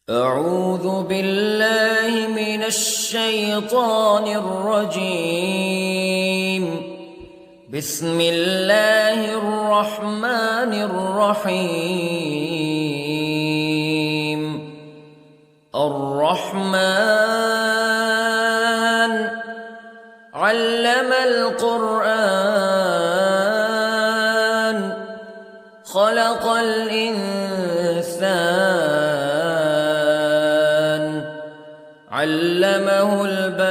أعوذ بالله من الشيطان الرجيم. بسم الله الرحمن الرحيم. الرحمن علم القرآن خلق الإنسان علمه البيان.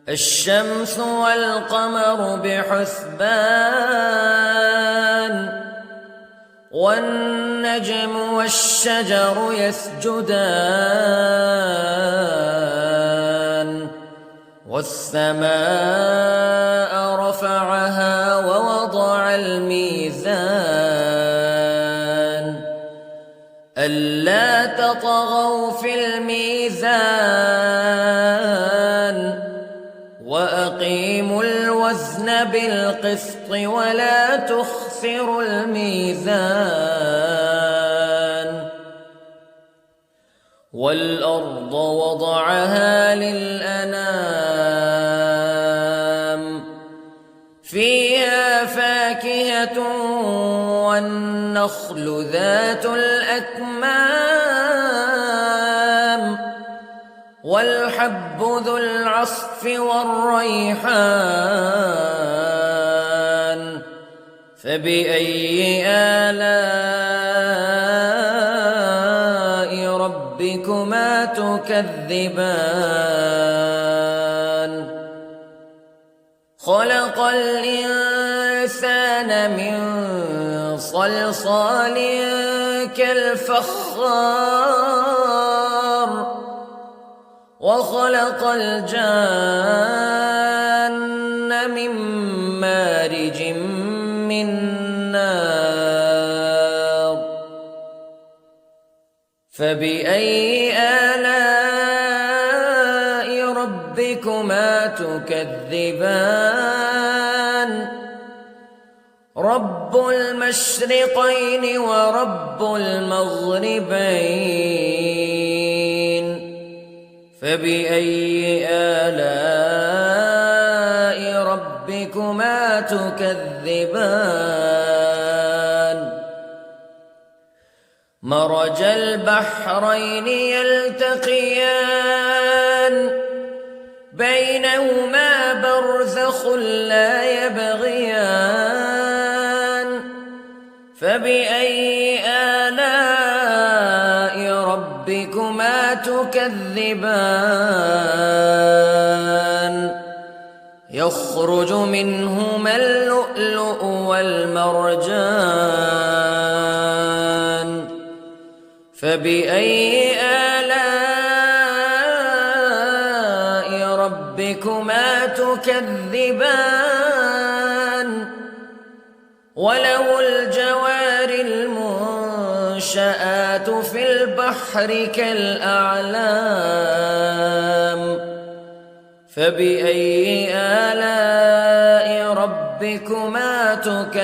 الشمس والقمر بحسبان والنجم والشجر يسجدان والسماء رفعها ووضع الميزان ألا تطغوا في الميزان وأقيموا الوزن بالقسط ولا تخسروا الميزان. والأرض وضعها للأنام فيها فاكهة والنخل ذات الأكمام والحب ذو العصف والريحان فبأي آلاء ربكما تكذبان. خلق الإنسان من صلصال كالفخار وخلق الجان من مارج من نار فبأي آلاء ربكما تكذبان. رب المشرقين ورب المغربين فبأي آلاء ربكما تكذبان. مرج البحرين يلتقيان بينهما برزخ لا يبغيان فبأي آلاء ربكما تكذبان. يخرج منهما اللؤلؤ والمرجان فبأي آلاء ربكما تكذبان. وله الجوار المنشآت في البحر كالأعلام فبأي آلاء ربكما تكذبان.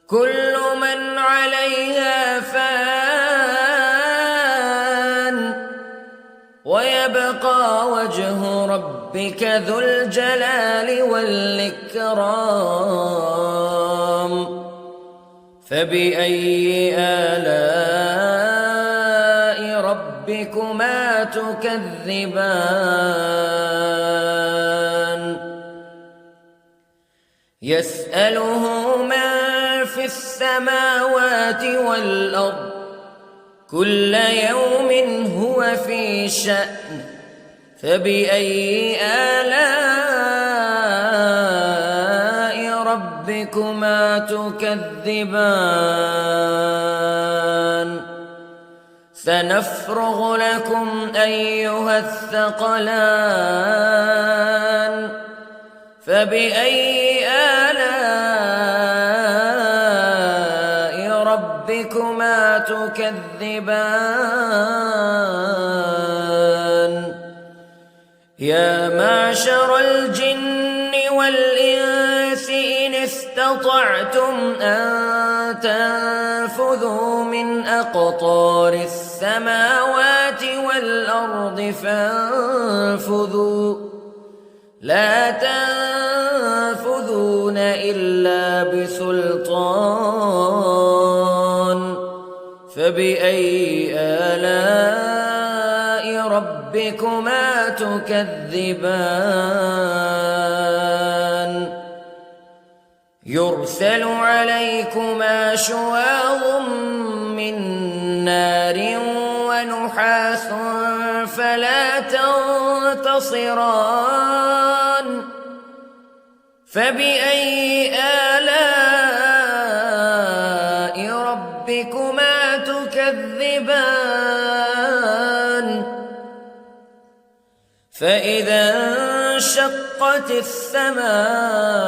كل من عليها فان ويبقى وجه ربك ذو الجلال والإكرام فبأي آلاء ربكما تكذبان. يسأله من في السماوات والأرض كل يوم هو في شأن فبأي آلاء ربكما تكذبان. سنفرغ لكم أيها الثقلان فبأي آلاء ربكما تكذبان. يا معشر الجن والإنس استطعتم أن تنفذوا من أقطار السماوات والأرض فانفذوا لا تنفذون إلا بسلطان فبأي آلاء ربكما تكذبان يرسل عليكما شواظ من نار ونحاس فلا تنتصران فبأي آلاء ربكما تكذبان فإذا انشقت السماء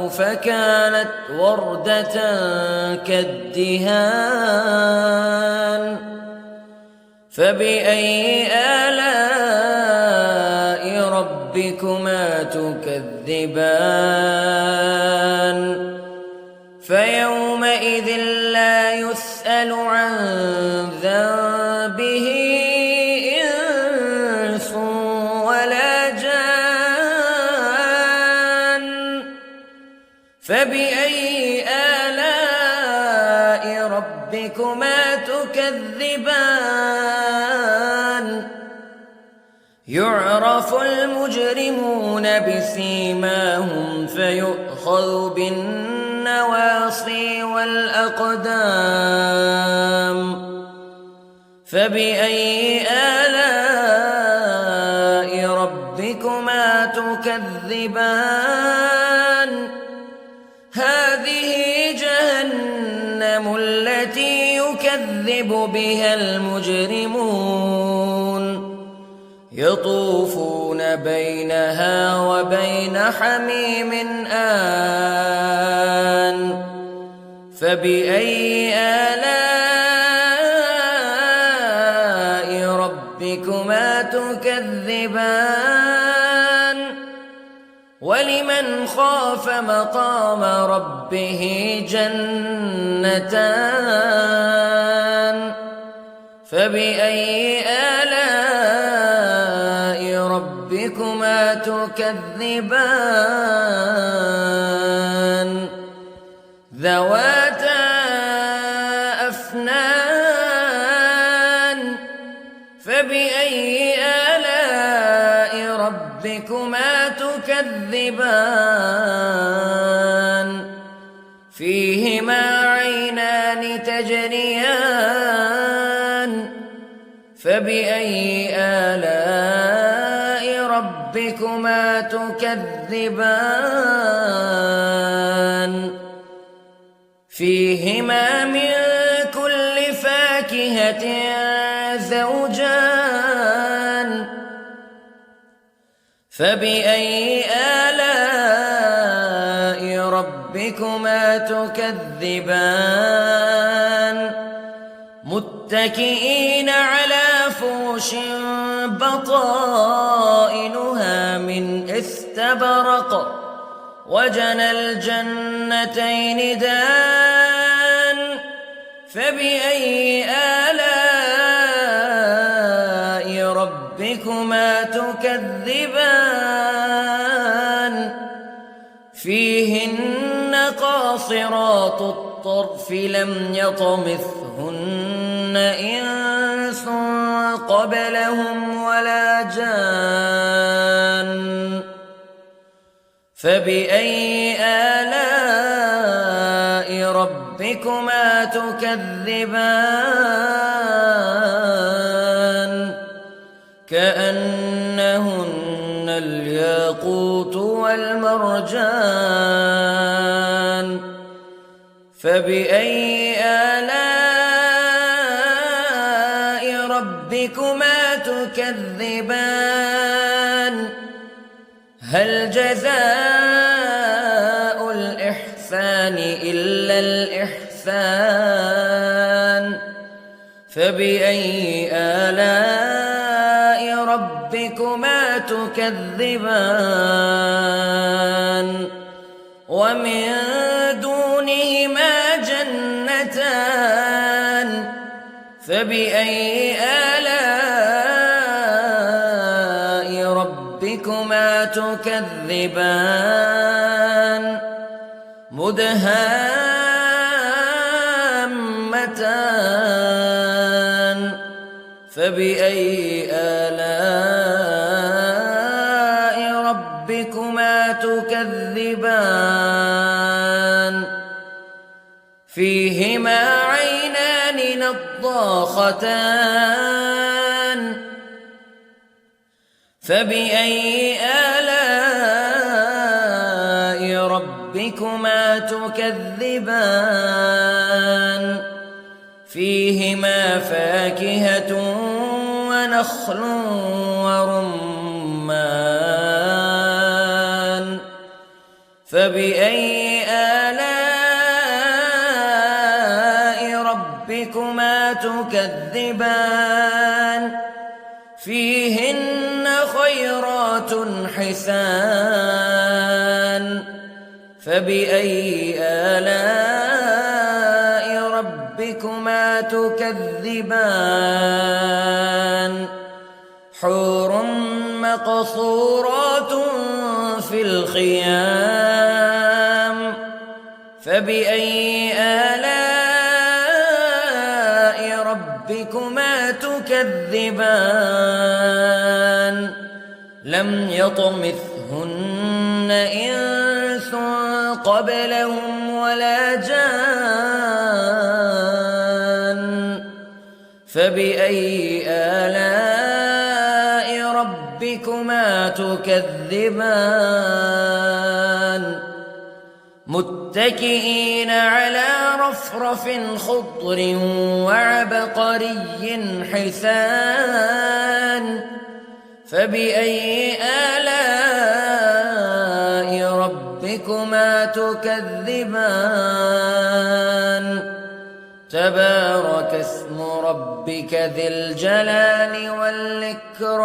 فكانت وردة كالدهان فبأي آلاء ربكما تكذبان فيومئذ لا يسأل عن ذنبه إنس ولا جان فبأي آلاء ربكما تكذبان يعرف المجرمون بسيماهم فيؤخذ بالنواصي والأقدام فبأي آلاء ربكما تكذبان هذه جهنم التي يكذب بها المجرمون يطوفون بينها وبين حميم آن فبأي آلاء ربكما تكذبان ولمن خاف مقام ربه جنتان فبأي آلاء ربكما تكذبان ذواتا أفنان فبأي آلاء ربكما تكذبان فيهما عينان تجريان فبأي آلاء ربكما تكذبان فيهما من كل فاكهة زوجان فبأي آلاء ربكما تكذبان متكئين على فرش بطائنها من استبرق وجنى الجنتين دان فبأي آلاء ربكما تكذبان فيهن قاصرات الطرف لم يطمثهن إنس قبلهم ولا جان فبأي آلاء ربكما تكذبان كأنهن الياقوت والمرجان فبأي آلاء ربكما تكذبان هل جزاء الإحسان إلا الإحسان فبأي آلاء ربكما تكذبان ومن دونهما جنتان فبأي آلاء ربكما تكذبان مدهامتان فبأي آلاء ربكما تكذبان فيهما عينان نضاختان فبأي آلاء ربكما تكذبان فيهما فاكهة ونخل ورمان فبأي آلاء ربكما تكذبان فيهن خيرات حسان فبأي آلاء ربكما تكذبان حور مقصورات في الخيام فبأي آلاء ربكما تكذبان لم يطمثهن إنس قبلهم ولا جان فبأي آلاء ربكما تكذبان متكئين على رفرف خضر وعبقري حسان فبأي آلاء ربكما تكذبان تبارك اسم ربك ذي الجلال والإكرام